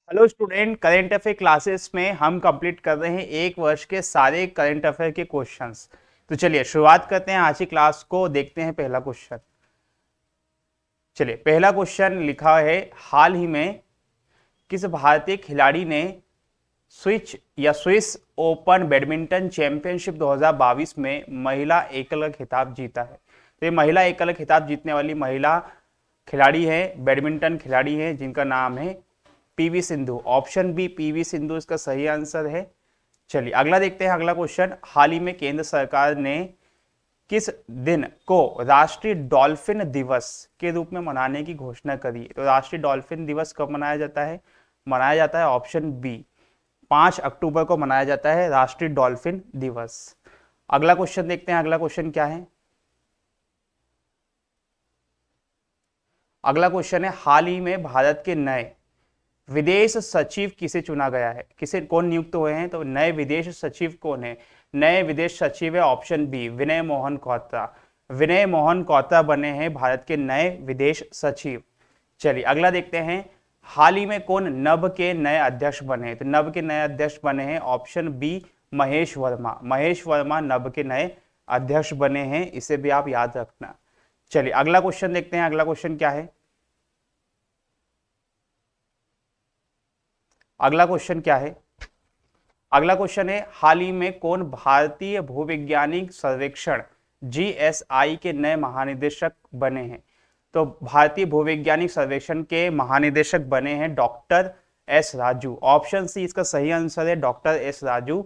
Hello student, current affair classes में हम complete कर रहे हैं एक वर्ष के सारे करेंट अफेयर के क्वेश्चंस। तो चलिए शुरुआत करते हैं आज की क्लास को। देखते हैं पहला क्वेश्चन। चलिए, पहला क्वेश्चन लिखा है, हाल ही में किस भारतीय खिलाड़ी ने स्विस ओपन बैडमिंटन चैंपियनशिप 2022 में महिला एकल खिताब जीता है। तो ये महिला एकल खिताब जीतने वाली महिला खिलाड़ी है, बैडमिंटन खिलाड़ी है, जिनका नाम है P V Sindhu. Option B P V Sindhu इसका सही आंसर है। चलिए अगला देखते हैं। अगला क्वेश्चन, हाल ही में केंद्र सरकार ने किस दिन को राष्ट्रीय डॉल्फिन दिवस के रूप में मनाने की घोषणा करी है? तो राष्ट्रीय डॉल्फिन दिवस कब मनाया जाता है? मनाया जाता है ऑप्शन बी 5 अक्टूबर को मनाया जाता है राष्ट्रीय डॉल्फिन दिवस। अगला क्वेश्चन देखते हैं। अगला क्वेश्चन क्या है? अगला क्वेश्चन है, हाल ही में भारत के नए विदेश सचिव किसे चुना गया है? किसे कौन नियुक्त हुए हैं? तो नए विदेश सचिव कौन है? नए विदेश सचिव है ऑप्शन बी विनय मोहन क्वात्रा। विनय मोहन क्वात्रा बने हैं भारत के नए विदेश सचिव। चलिए अगला देखते हैं, हाल ही में कौन नभ के नए अध्यक्ष बने? तो नभ के नए अध्यक्ष बने हैं ऑप्शन बी महेश वर्मा। महेश वर्मा नभ के नए अध्यक्ष बने हैं, इसे भी आप याद रखना। चलिए अगला क्वेश्चन देखते हैं। अगला क्वेश्चन क्या है? अगला क्वेश्चन क्या है? अगला क्वेश्चन है, हाल ही में कौन भारतीय भूवैज्ञानिक सर्वेक्षण जीएसआई के नए महानिदेशक बने हैं? तो भारतीय भूवैज्ञानिक सर्वेक्षण के महानिदेशक बने हैं doctor S Raju. Option C इसका सही आंसर है, डॉक्टर एस राजू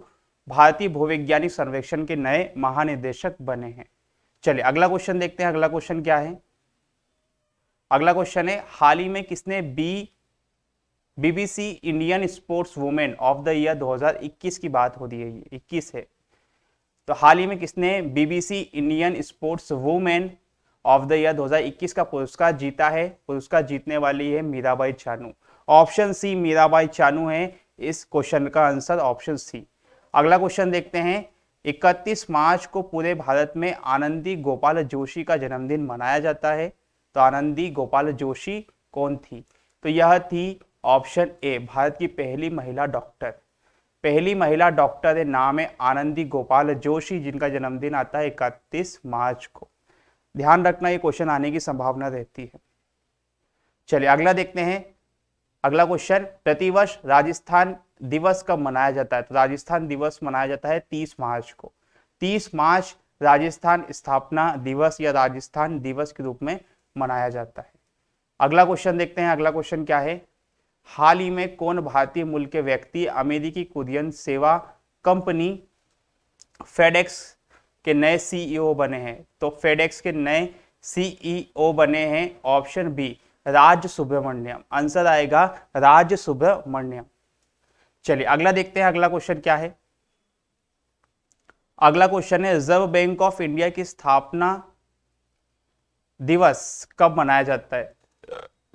भारतीय भूवैज्ञानिक सर्वेक्षण के नए महानिदेशक बने हैं। चलिए अगला क्वेश्चन देखते हैं। अगला क्वेश्चन क्या है? अगला क्वेश्चन है, हाल ही में किसने BBC Indian sports women of the year 2021 की बात हो रही है, ये 21 है। तो हाल ही में किसने BBC Indian sports women of the year 2021 का पुरस्कार जीता है? पुरस्कार जीतने वाली है मीराबाई चानू। ऑप्शन सी मीराबाई चानू है इस क्वेश्चन का आंसर, ऑप्शन सी। अगला क्वेश्चन देखते हैं, 31 मार्च को पूरे भारत में आनंदी गोपाल जोशी का जन्मदिन मनाया जाता है। तो आनंदी गोपाल जोशी कौन थी? तो यह थी ऑप्शन ए भारत की पहली महिला डॉक्टर। पहली महिला डॉक्टर है, नाम है आनंदी गोपाल जोशी, जिनका जन्मदिन आता है 31 मार्च को। ध्यान रखना, ये क्वेश्चन आने की संभावना रहती है। चलिए अगला देखते हैं। अगला क्वेश्चन, प्रतिवर्ष राजस्थान दिवस कब मनाया जाता है? तो राजस्थान दिवस मनाया जाता है 30 मार्च को। 30 मार्च राजस्थान स्थापना दिवस या राजस्थान दिवस के रूप में मनाया जाता है। अगला क्वेश्चन देखते हैं। अगला क्वेश्चन क्या है? हाल ही में कौन भारतीय मूल के व्यक्ति अमेरिकी कुरियर सेवा कंपनी फेडेक्स के नए सीईओ बने हैं? तो फेडेक्स के नए सीईओ बने हैं ऑप्शन बी राज सुब्रमण्यम। आंसर आएगा राज सुब्रमण्यम। चलिए अगला देखते हैं। अगला क्वेश्चन क्या है? अगला क्वेश्चन है, रिजर्व बैंक ऑफ इंडिया की स्थापना दिवस कब मनाया जाता है?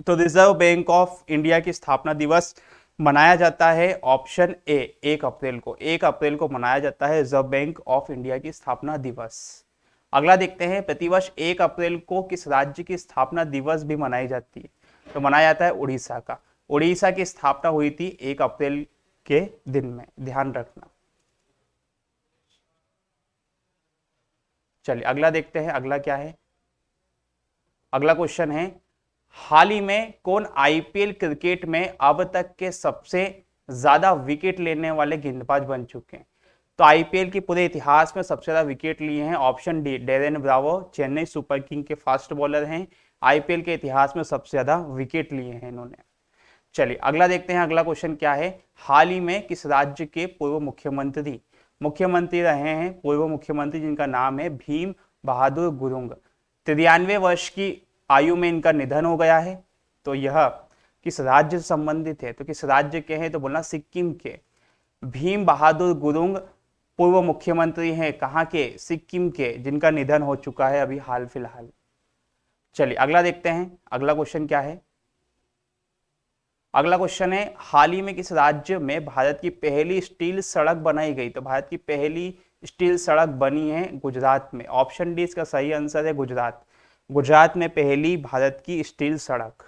तो रिजर्व बैंक ऑफ इंडिया की स्थापना दिवस मनाया जाता है ऑप्शन ए 1 अप्रैल को। 1 अप्रैल को मनाया जाता है रिजर्व बैंक ऑफ इंडिया की स्थापना दिवस। अगला देखते हैं, प्रतिवर्ष 1 अप्रैल को किस राज्य की स्थापना दिवस भी मनाई जाती है? तो मनाया जाता है उड़ीसा का। उड़ीसा की स्थापना हुई थी 1 अप्रैल के दिन में, ध्यान रखना। चलिए अगला देखते हैं। अगला क्या है? अगला क्वेश्चन है, हाल ही में कौन आईपीएल क्रिकेट में अब तक के सबसे ज्यादा विकेट लेने वाले गेंदबाज बन चुके हैं? तो आईपीएल के पूरे इतिहास में सबसे ज्यादा विकेट लिए हैं option D Darren Bravo, Chennai super king के फास्ट बॉलर हैं। आईपीएल के इतिहास में सबसे ज्यादा विकेट लिए हैं इन्होंने। चलिए अगला देखते हैं। अगला क्वेश्चन क्या है? हाल ही में किस राज्य के पूर्व मुख्यमंत्री रहे हैं? पूर्व मुख्यमंत्री जिनका नाम है भीम बहादुर गुरुंग। 93 वर्ष की आयु में इनका निधन हो गया है। तो यह किस राज्य से संबंधित है? तो किस राज्य के हैं? तो बोलना सिक्किम के। भीम बहादुर गुरुंग पूर्व मुख्यमंत्री हैं, कहाँ के? सिक्किम के, जिनका निधन हो चुका है अभी हाल फिलहाल। चलिए अगला देखते हैं। अगला क्वेश्चन क्या है? अगला क्वेश्चन है, हाल ही में किस राज्य में भारत की पहली स्टील सड़क बनाई गई? तो भारत की पहली स्टील सड़क बनी है गुजरात में। ऑप्शन डी इसका सही आंसर है गुजरात। गुजरात में पहली भारत की स्टील सड़क।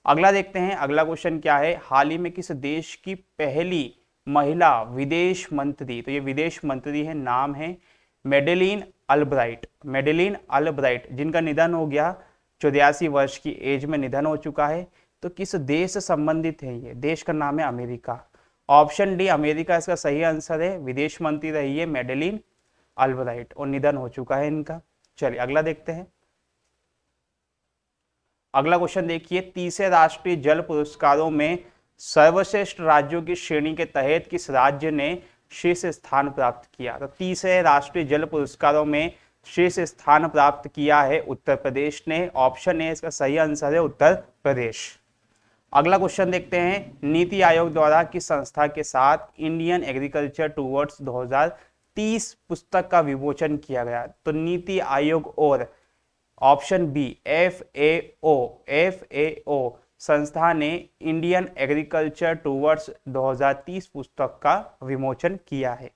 अगला देखते हैं, अगला क्वेश्चन क्या है, हाल ही में किस देश की पहली महिला विदेश मंत्री, तो ये विदेश मंत्री है, नाम है मेडेलिन अल्ब्राइट, मेडेलिन अल्ब्राइट, जिनका निधन हो गया, 84 वर्ष की एज में निधन हो चुका है। तो किस देश से संबंधित है ये, देश का नाम है अमेरिका। ऑप्शन डी अमेरिका इसका सही आंसर है, विदेश मंत्री रही है मेडेलिन अल्ब्राइट और निधन हो चुका है इनका। चलिए अगला देखते हैं, अगला क्वेश्चन देखिए, तीसरे राष्ट्रीय जल पुरस्कारों में सर्वश्रेष्ठ राज्यों की श्रेणी के तहत किस राज्य ने शीर्ष स्थान प्राप्त किया। तो तीसरे राष्ट्रीय जल पुरस्कारों में शीर्ष स्थान प्राप्त किया है उत्तर प्रदेश ने। ऑप्शन ए इसका सही आंसर है उत्तर प्रदेश। अगला क्वेश्चन देखते हैं, नीति आयोग द्वारा किस संस्था के साथ इंडियन एग्रीकल्चर टूवर्ड्स 2030 पुस्तक का विमोचन किया गया। तो नीति आयोग और ऑप्शन बी FAO संस्था ने इंडियन एग्रीकल्चर टूवर्ड्स 2030 पुस्तक का विमोचन किया है।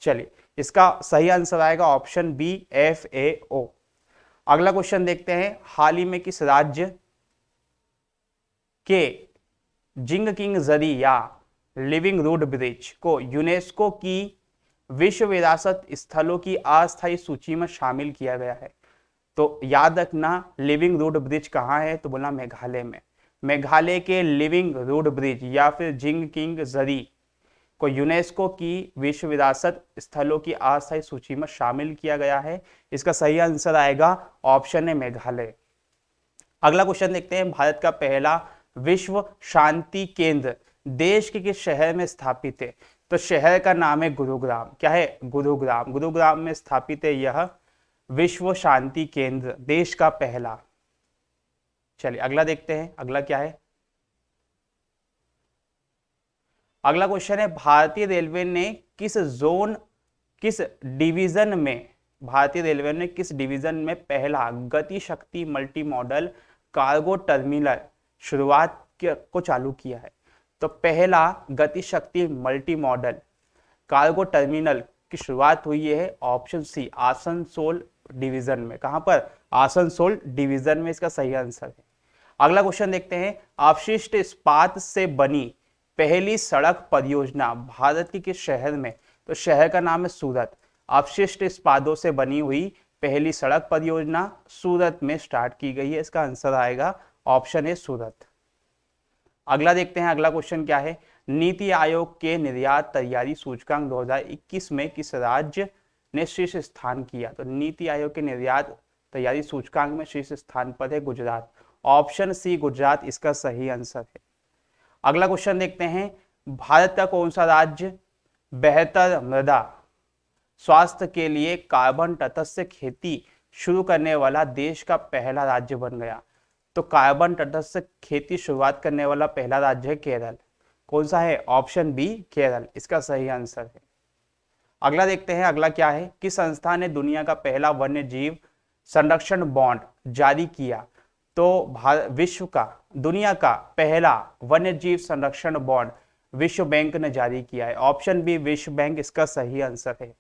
चलिए इसका सही आंसर आएगा ऑप्शन बी FAO। अगला क्वेश्चन देखते हैं, हाल ही में किस राज्य के जिंग किंग जरी या लिविंग रूट ब्रिज को यूनेस्को की विश्व विरासत स्थलों की अस्थायी सूची में शामिल किया गया है। तो याद रखना लिविंग रूट ब्रिज कहाँ है, तो बोला मेघालय में। मेघालय के लिविंग रूट ब्रिज या फिर जिंग किंग जरी को यूनेस्को की विश्व विरासत स्थलों की अस्थायी सूची में शामिल किया गया है। इसका सही आंसर आएगा ऑप्शन है मेघालय। अगला क्वेश्चन देखते हैं, भारत का पहला विश्व शांति केंद्र देश के किस शहर में स्थापित है। तो शहर का नाम है गुरुग्राम। क्या है, गुरुग्राम। गुरुग्राम में स्थापित है यह विश्व शांति केंद्र, देश का पहला। चलिए अगला देखते हैं, अगला क्या है, अगला क्वेश्चन है, भारतीय रेलवे ने किस डिवीजन में, भारतीय रेलवे ने किस डिवीजन में पहला गति शक्ति मल्टी मॉडल कार्गो टर्मिनल शुरुआत को चालू किया है। तो पहला गति शक्ति मल्टी मॉडल कार्गो टर्मिनल की शुरुआत हुई है ऑप्शन सी आसनसोल डिवीजन में। कहां पर, आसनसोल डिवीजन में, इसका सही आंसर है। अगला क्वेश्चन देखते हैं, अपशिष्ट इस्पात से बनी पहली सड़क परियोजना भारत के किस शहर में। तो शहर का नाम है सूरत। अपशिष्ट इस्पातों से बनी हुई पहली सड़क परियोजना सूरत में स्टार्ट की गई है। इसका आंसर आएगा ऑप्शन है सूरत। अगला देखते हैं, अगला क्वेश्चन क्या है, नीति आयोग के निर्यात तैयारी सूचकांक 2021 में किस राज्य ने शीर्ष स्थान किया। तो नीति आयोग के निर्यात तैयारी सूचकांक में शीर्ष स्थान पर है गुजरात। ऑप्शन सी गुजरात इसका सही आंसर है। अगला क्वेश्चन देखते हैं, भारत का कौन सा राज्य बेहतर मृदा स्वास्थ्य के लिए कार्बन तटस्थ खेती शुरू करने वाला देश का पहला राज्य बन गया। तो कार्बन तटस्थ खेती शुरुआत करने वाला पहला राज्य है केरल। कौन सा है, ऑप्शन बी केरल, इसका सही आंसर है। अगला देखते हैं, अगला क्या है, किस संस्था ने दुनिया का पहला वन्य जीव संरक्षण बॉन्ड जारी किया। तो विश्व का, दुनिया का पहला वन्य जीव संरक्षण बॉन्ड विश्व बैंक ने जारी किया है। ऑप्शन बी विश्व बैंक, इसका सही आंसर है।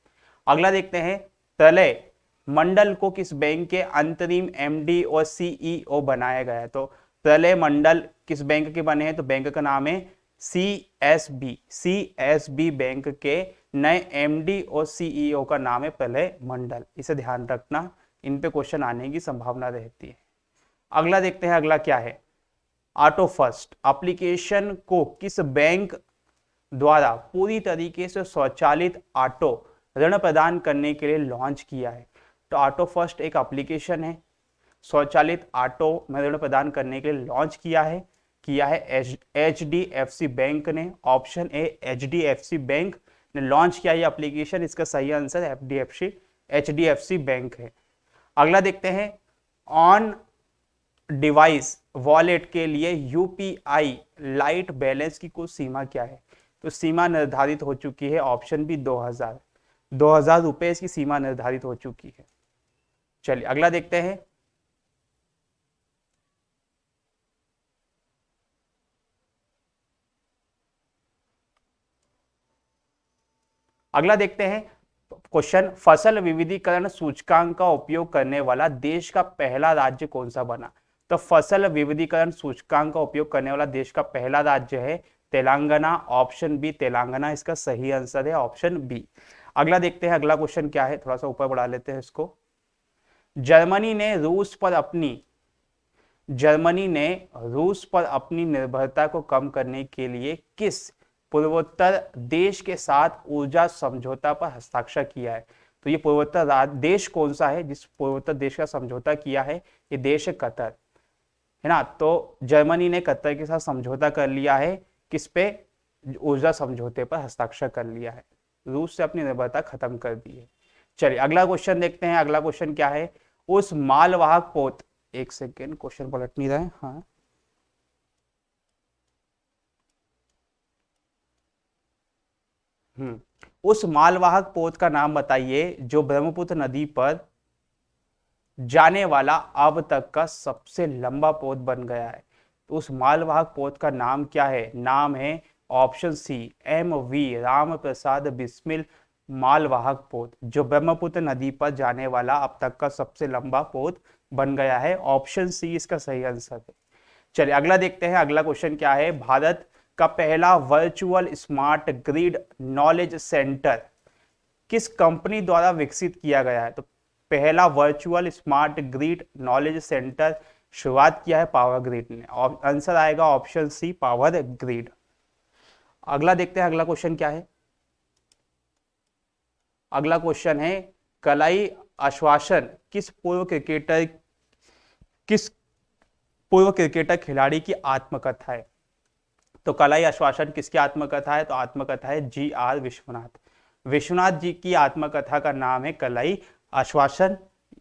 अगला देखते हैं, प्रलय मंडल को किस बैंक के अंतरिम MD और CEO बनाया गया है। तो प्रलय मंडल किस बैंक के बने हैं, तो बैंक का नाम है CSB बैंक के नए MD और CEO का नाम है प्रलय मंडल। इसे ध्यान रखना, इन पे क्वेश्चन आने की संभावना रहती है। अगला देखते हैं, अगला क्या है, ऑटो फर्स्ट एप्लीकेशन को किस बैंक द्वारा पूरी तरीके से स्वचालित ऑटो ऋण प्रदान करने के लिए लॉन्च किया है। तो ऑटो फर्स्ट एक एप्लीकेशन है, स्वचालित ऑटो में ऋण प्रदान करने के लिए लॉन्च किया है HDFC बैंक ने। ऑप्शन ए HDFC बैंक ने लॉन्च किया ये एप्लीकेशन, इसका सही आंसर HDFC बैंक है। अगला देखते हैं, ऑन डिवाइस वॉलेट के लिए UPI लाइट बैलेंस की कुल सीमा क्या है। तो सीमा निर्धारित हो चुकी है, ऑप्शन बी 2000 रुपए इसकी सीमा निर्धारित हो चुकी है। चलिए अगला देखते हैं, अगला देखते हैं क्वेश्चन, फसल विविधीकरण सूचकांक का उपयोग करने वाला देश का पहला राज्य कौन सा बना। तो फसल विविधीकरण सूचकांक का उपयोग करने वाला देश का पहला राज्य है तेलंगाना, ऑप्शन बी तेलंगाना इसका सही आंसर है, ऑप्शन बी। अगला देखते हैं, अगला क्वेश्चन क्या है, थोड़ा सा ऊपर बढ़ा लेते हैं इसको। जर्मनी ने रूस पर अपनी निर्भरता को कम करने के लिए किस पूर्वोत्तर देश के साथ ऊर्जा समझौता पर हस्ताक्षर किया है? तो ये पूर्वोत्तर देश कौन सा है जिस पूर्वोत्तर देश का समझौता किया है? ये देश है कतर, है ना। तो जर्मनी ने कतर के साथ समझौता कर लिया है, किस पे? ऊर्जा समझौते पर हस्ताक्षर कर लिया है, रूस से अपनी निर्भरता खत्म कर दी है। चलिए अगला क्वेश्चन देखते हैं, अगला क्वेश्चन क्या है? उस मालवाहक पोत, एक सेकेंड क्वेश्चन पलट नहीं रहा है, हाँ उस मालवाहक पोत का नाम बताइए जो ब्रह्मपुत्र नदी पर जाने वाला अब तक का सबसे लंबा पोत बन गया है। तो उस मालवाहक पोत का नाम क्या है? नाम है option C MV Ram Prasad Bismil मालवाहक पोत, जो ब्रह्मपुत्र नदी पर जाने वाला अब तक का सबसे लंबा पोत बन गया है, ऑप्शन सी इसका सही आंसर है। चलिए अगला देखते हैं, अगला क्वेश्चन क्या है? भारत का पहला virtual smart grid knowledge centre किस कंपनी द्वारा विकसित किया गया है? तो पहला virtual smart grid knowledge centre शुरुआत किया है पावर ग्रिड ने, आंसर आएगा ऑप्शन सी पावर ग्रिड। अगला देखते हैं, अगला क्वेश्चन क्या है? अगला क्वेश्चन है कलाई आश्वासन किस पूर्व क्रिकेटर खिलाड़ी की आत्मकथा है? तो कलाई आश्वासन किसकी आत्मकथा है? तो आत्मकथा है GR विश्वनाथ जी की आत्मकथा का नाम है कलाई आश्वासन,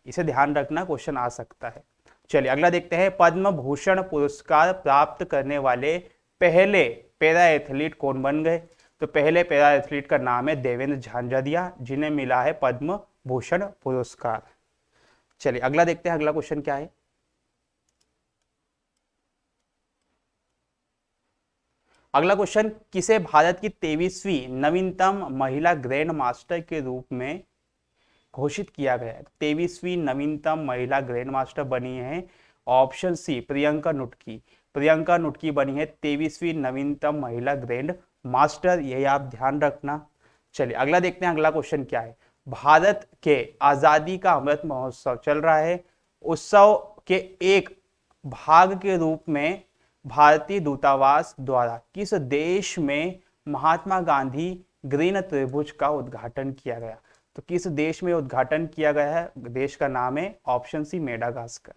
इसे ध्यान रखना, क्वेश्चन आ सकता है। चलिए अगला देखते हैं, पद्म भूषण पुरस्कार प्राप्त करने वाले पहले पैरा एथलीट कौन बन गए? तो पहले पैरा एथलीट का नाम है देवेंद्र झांझरिया, जिन्हें मिला है पद्म भूषण पुरस्कार। चलिए अगला देखते हैं, अगला क्वेश्चन क्या है? अगला क्वेश्चन, किसे भारत की 23वीं नवीनतम महिला ग्रैंड मास्टर के रूप में घोषित किया गया है? 23वीं नवीनतम महिला ग्रैंड मास्टर बनी है, ऑप्शन सी प्रियंका नुटकी बनी है 23वीं नवीनतम महिला ग्रैंड मास्टर, यही आप ध्यान रखना। चलिए अगला देखते हैं, अगला क्वेश्चन क्या है? भारत के आजादी का अमृत महोत्सव चल रहा है, उत्सव के एक भाग के रूप में भारतीय दूतावास द्वारा किस देश में महात्मा गांधी ग्रीन त्रिभुज का उद्घाटन किया गया? तो किस देश में उद्घाटन किया गया है? देश का नाम है ऑप्शन सी मेडागास्कर,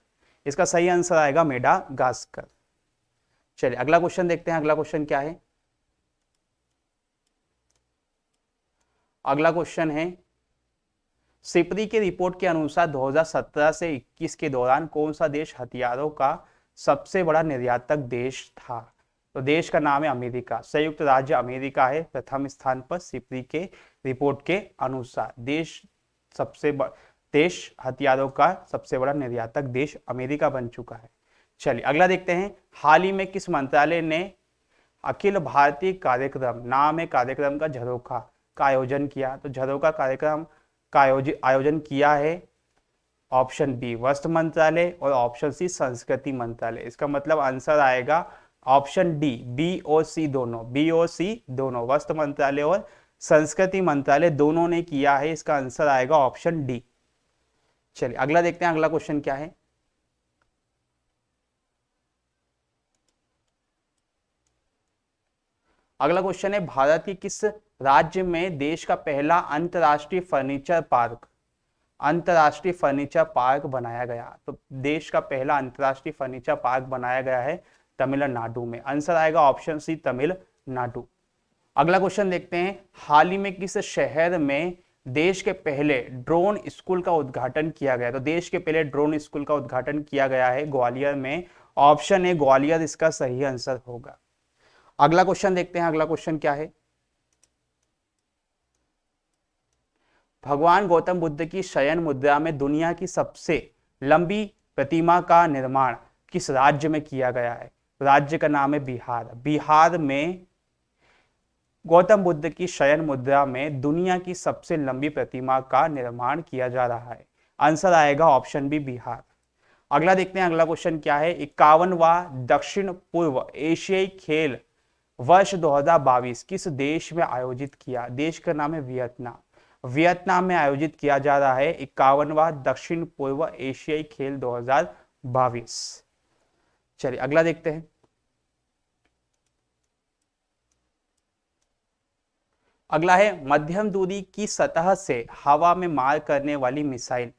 इसका सही आंसर आएगा मेडागास्कर। चलिए अगला क्वेश्चन देखते हैं, अगला क्वेश्चन क्या है? अगला क्वेश्चन है, सिपरी की रिपोर्ट के अनुसार 2017 से 21 के दौरान कौन सा देश हथियारों का सबसे बड़ा निर्यातक देश था? तो देश का नाम है अमेरिका, संयुक्त राज्य अमेरिका है प्रथम स्थान पर सिपरी के रिपोर्ट के अनुसार। देश हथियारों का सबसे बड़ा निर्यातक देश अमेरिका बन चुका है। चलिए अगला देखते हैं, हाल ही में किस मंत्रालय ने अखिल भारतीय कार्यक्रम, नाम है कार्यक्रम का झरोखा, का आयोजन किया? तो झरोखा कार्यक्रम का आयोजन किया है, ऑप्शन बी वस्त्र मंत्रालय और ऑप्शन सी संस्कृति मंत्रालय, इसका मतलब आंसर आएगा ऑप्शन डी BOC दोनों, वस्त्र मंत्रालय और संस्कृति मंत्रालय दोनों ने किया है, इसका आंसर आएगा ऑप्शन डी। चलिए अगला देखते हैं, अगला क्वेश्चन क्या है? अगला क्वेश्चन है, भारत के किस राज्य में देश का पहला अंतरराष्ट्रीय फर्नीचर पार्क बनाया गया? तो देश का पहला अंतरराष्ट्रीय फर्नीचर पार्क बनाया गया है तमिलनाडु में, आंसर आएगा ऑप्शन सी तमिलनाडु। अगला क्वेश्चन देखते हैं, हाल ही में किस शहर में देश के पहले ड्रोन स्कूल का उद्घाटन किया गया? तो देश के पहले ड्रोन स्कूल का उद्घाटन किया गया है ग्वालियर में, ऑप्शन ए ग्वालियर इसका सही आंसर होगा। अगला क्वेश्चन देखते हैं, अगला क्वेश्चन क्या है? भगवान गौतम बुद्ध की शयन मुद्रा में दुनिया की सबसे लंबी प्रतिमा का निर्माण किस राज्य में किया गया है? राज्य का नाम है बिहार में गौतम बुद्ध की शयन मुद्रा में दुनिया की सबसे लंबी प्रतिमा का निर्माण किया जा रहा है, आंसर आएगा ऑप्शन बी बिहार। अगला देखते हैं, अगला क्वेश्चन क्या है। 51वां दक्षिण पूर्व एशियाई खेल वर्ष 2022 किस देश में आयोजित किया? देश का नाम है वियतनाम। वियतनाम में आयोजित किया जा रहा है 51वां दक्षिण पूर्व एशियाई खेल 2022। चलिए अगला देखते हैं। अगला है मध्यम दूरी की सतह से हवा में मार करने वाली मिसाइल।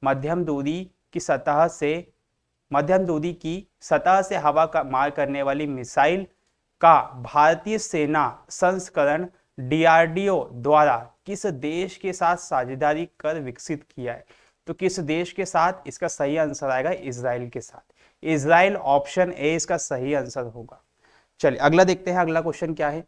मध्यम दूरी की सतह से मध्यम दूरी की सतह से हवा का मार करने वाली मिसाइल का भारतीय सेना संस्करण डीआरडीओ द्वारा किस देश के साथ साझेदारी कर विकसित किया है? तो किस देश के साथ? इसका सही आंसर आएगा इजराइल के साथ। इजराइल ऑप्शन ए इसका सही आंसर होगा। चलिए अगला देखते हैं, अगला क्वेश्चन क्या है।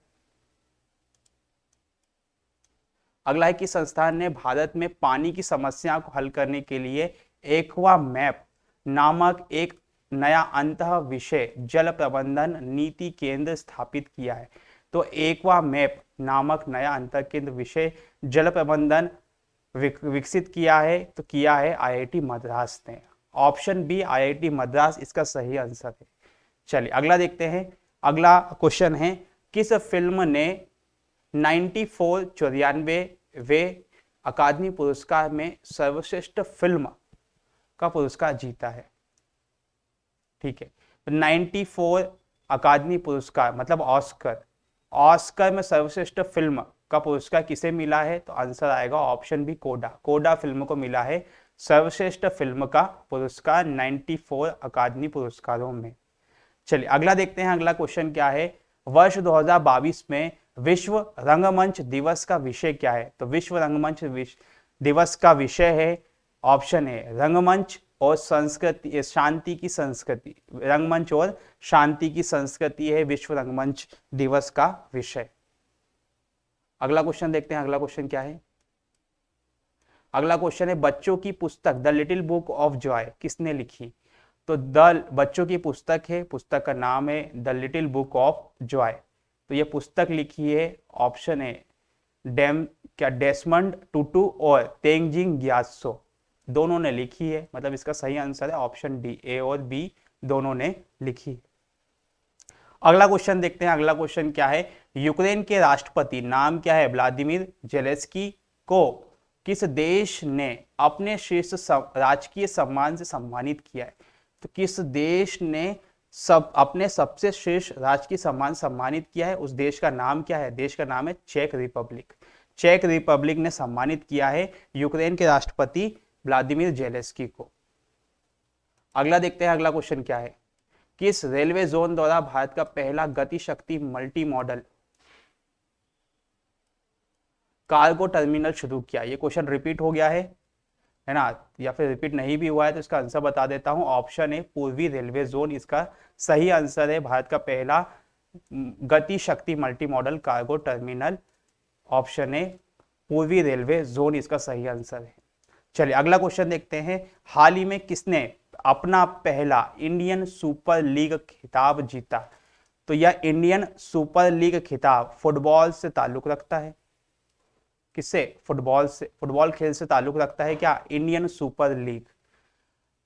अगला है कि संस्थान ने भारत में पानी की समस्या को हल करने के लिए एक्वा मैप नामक एक नया अंतः विषय जल प्रबंधन नीति केंद्र स्थापित किया है। तो एक्वा मैप नामक नया अंतर केंद्र विषय जल प्रबंधन विकसित किया है, तो किया है आईआईटी मद्रास ने। ऑप्शन बी आईआईटी मद्रास इसका सही आंसर है। चलिए अगला देखते हैं, अगला क्वेश्चन है किस फिल्म ने 94वे अकादमी पुरस्कार में सर्वश्रेष्ठ फिल्म का पुरस्कार जीता है? ठीक है, 94 अकादमी पुरस्कार मतलब ऑस्कर, ऑस्कर में सर्वश्रेष्ठ फिल्म का पुरस्कार किसे मिला है? तो आंसर आएगा ऑप्शन बी कोडा। कोडा फिल्म को मिला है सर्वश्रेष्ठ फिल्म का पुरस्कार 94 अकादमी पुरस्कारों में। चलिए अगला देखते हैं, अगला क्वेश्चन क्या है। वर्ष 2022 में विश्व रंगमंच दिवस का विषय क्या है? तो विश्व रंगमंच दिवस का विषय है ऑप्शन ए रंगमंच और संस्कृति, शांति की संस्कृति। रंगमंच और शांति की संस्कृति है विश्व रंगमंच दिवस का विषय। अगला क्वेश्चन देखते हैं, अगला क्वेश्चन क्या है। अगला क्वेश्चन है बच्चों की पुस्तक the little book of Joy किसने लिखी? तो बच्चों की पुस्तक है, पुस्तक का नाम है the little book of Joy. तो ये पुस्तक लिखी है ऑप्शन ए डेसमंड टुटू और तेंजिंग ग्यात्सो, दोनों ने लिखी है। मतलब इसका सही आंसर है ऑप्शन डी, ए और बी दोनों ने लिखी। अगला क्वेश्चन देखते हैं, अगला क्वेश्चन क्या है। यूक्रेन के राष्ट्रपति नाम क्या है? व्लादिमीर जेलेंस्की को किस देश ने अपने शीर्ष राजकीय सम्मान से सम्मानित किया है? तो किस देश ने अपने सबसे शीर्ष राजकीय सम्मान सम्मानित किया है? उस देश का नाम क्या है? देश का नाम है चेक रिपब्लिक। चेक रिपब्लिक ने सम्मानित किया है यूक्रेन के राष्ट्रपति व्लादिमीर जेलेंस्की को। अगला देखते हैं, अगला क्वेश्चन क्या है। किस रेलवे जोन द्वारा भारत का पहला गति शक्ति मल्टी मॉडल कार्गो टर्मिनल शुरू किया? ये क्वेश्चन रिपीट हो गया है ना, या फिर रिपीट नहीं भी हुआ है तो इसका आंसर बता देता हूं। ऑप्शन ए पूर्वी रेलवे जोन इसका सही आंसर है। भारत का पहला गति शक्ति multi modal cargo terminal option A पूर्वी रेलवे जोन इसका सही आंसर है। चलिए अगला क्वेश्चन देखते हैं। हाल ही में किसने अपना पहला इंडियन सुपर लीग खिताब जीता? तो यह इंडियन सुपर लीग खिताब फुटबॉल से ताल्लुक रखता है। किससे? फुटबॉल से, फुटबॉल खेल से ताल्लुक रखता है क्या? इंडियन सुपर लीग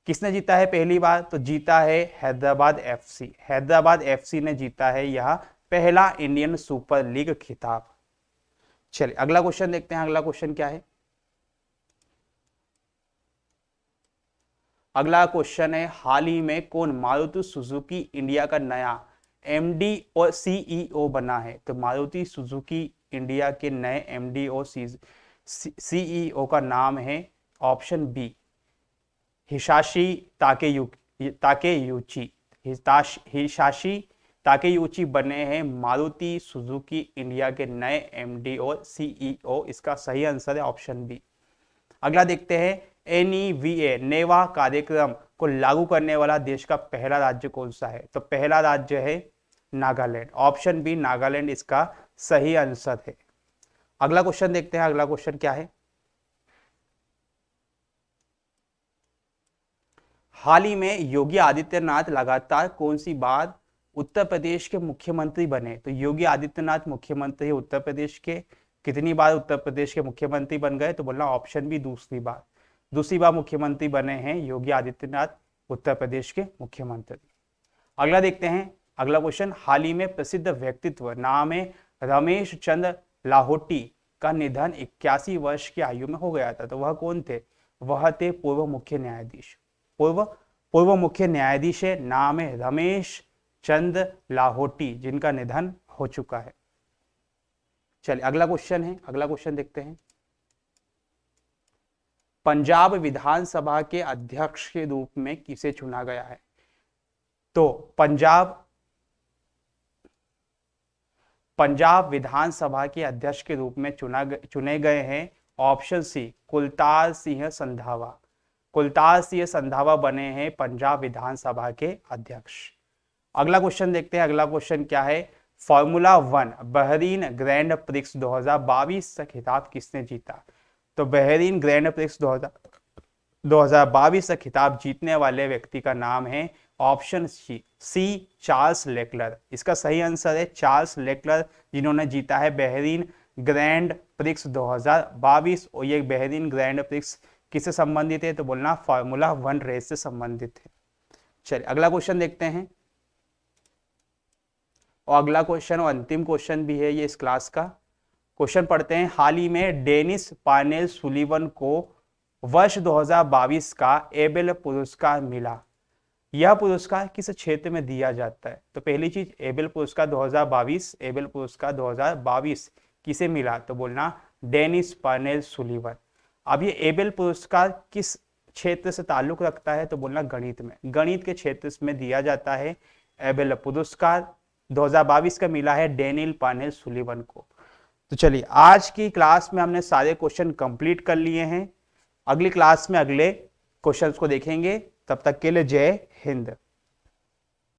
किसने जीता है पहली बार? तो जीता है हैदराबाद एफसी। हैदराबाद एफसी ने जीता है यह पहला इंडियन सुपर लीग खिताब। चलिए अगला क्वेश्चन देखते हैं, अगला क्वेश्चन क्या है। अगला क्वेश्चन है हाल ही में कौन मारुति सुजुकी इंडिया का नया एमडी और सीईओ बना है? तो मारुति सुजुकी इंडिया के नए एमडी और सीईओ का नाम है ऑप्शन बी हिसाशी ताकेयूची। हिसाशी ताकेयूची बने हैं मारुति सुजुकी इंडिया के नए एमडी और सीईओ। इसका सही आंसर है ऑप्शन बी। अगला देखते हैं NEVA नेवा कार्यक्रम को लागू करने वाला देश का पहला राज्य कौन सा है? तो पहला राज्य है नागालैंड। ऑप्शन बी नागालैंड इसका सही आंसर है। अगला क्वेश्चन देखते हैं, अगला क्वेश्चन क्या है। हाल ही में योगी आदित्यनाथ लगातार कौन सी बार उत्तर प्रदेश के मुख्यमंत्री बने? तो योगी आदित्यनाथ मुख्यमंत्री उत्तर प्रदेश के, कितनी बार उत्तर प्रदेश के मुख्यमंत्री बन गए? तो बोलना ऑप्शन बी दूसरी बार। दूसरी बार मुख्यमंत्री बने हैं योगी आदित्यनाथ उत्तर प्रदेश के मुख्यमंत्री। अगला देखते हैं, अगला क्वेश्चन, हाल ही में प्रसिद्ध व्यक्तित्व नाम है रमेश चंद्र लाहोटी का निधन 81 वर्ष की आयु में हो गया था। तो वह कौन थे? वह थे पूर्व मुख्य न्यायाधीश, पूर्व मुख्य न्यायाधीश है, नाम है रमेश चंद्र लाहोटी, जिनका निधन हो चुका है। चलिए अगला क्वेश्चन है, अगला क्वेश्चन देखते हैं, पंजाब विधानसभा के अध्यक्ष के रूप में किसे चुना गया है? तो पंजाब विधानसभा के अध्यक्ष के रूप में चुने गए हैं ऑप्शन सी कुलतार सिंह संधावा। कुलतार सिंह संधावा बने हैं पंजाब विधानसभा के अध्यक्ष। अगला क्वेश्चन देखते हैं, अगला क्वेश्चन क्या है, फॉर्मूला 1 बहरीन ग्रैंड प्रिक्स 2022 का खिताब किसने जीता? तो बहरीन ग्रैंड प्रिक्स 2022 का खिताब जीतने वाले व्यक्ति का नाम है ऑप्शन सी चार्ल्स लेक्लर। इसका सही आंसर है चार्ल्स लेक्लर, जिन्होंने जीता है बहरीन ग्रैंड प्रिक्स 2022। और ये बहरीन ग्रैंड प्रिक्स किससे संबंधित है? तो बोलना फार्मूला 1 रेस से संबंधित है। चलिए अगला क्वेश्चन देखते हैं, और अगला क्वेश्चन और अंतिम क्वेश्चन भी है ये इस क्लास का। क्वेश्चन पढ़ते हैं, हाल ही में डेनिस पार्नेल सुलिवन को वर्ष 2022 का एबेल पुरस्कार मिला। यह पुरस्कार किस क्षेत्र में दिया जाता है? तो पहली चीज, एबेल पुरस्कार 2022 किसे मिला? तो बोलना डेनिस पार्नेल सुलिवन। अब ये एबेल पुरस्कार किस क्षेत्र से ताल्लुक रखता है? तो बोलना गणित में, गणित के क्षेत्र में दिया जाता है एबेल पुरस्कार। 2022 का मिला है डेनियल पार्नेल सुलिवन को। तो चलिए आज की क्लास में हमने सारे क्वेश्चन कंप्लीट कर लिए हैं। अगली क्लास में अगले क्वेश्चंस को देखेंगे। तब तक के लिए जय हिंद।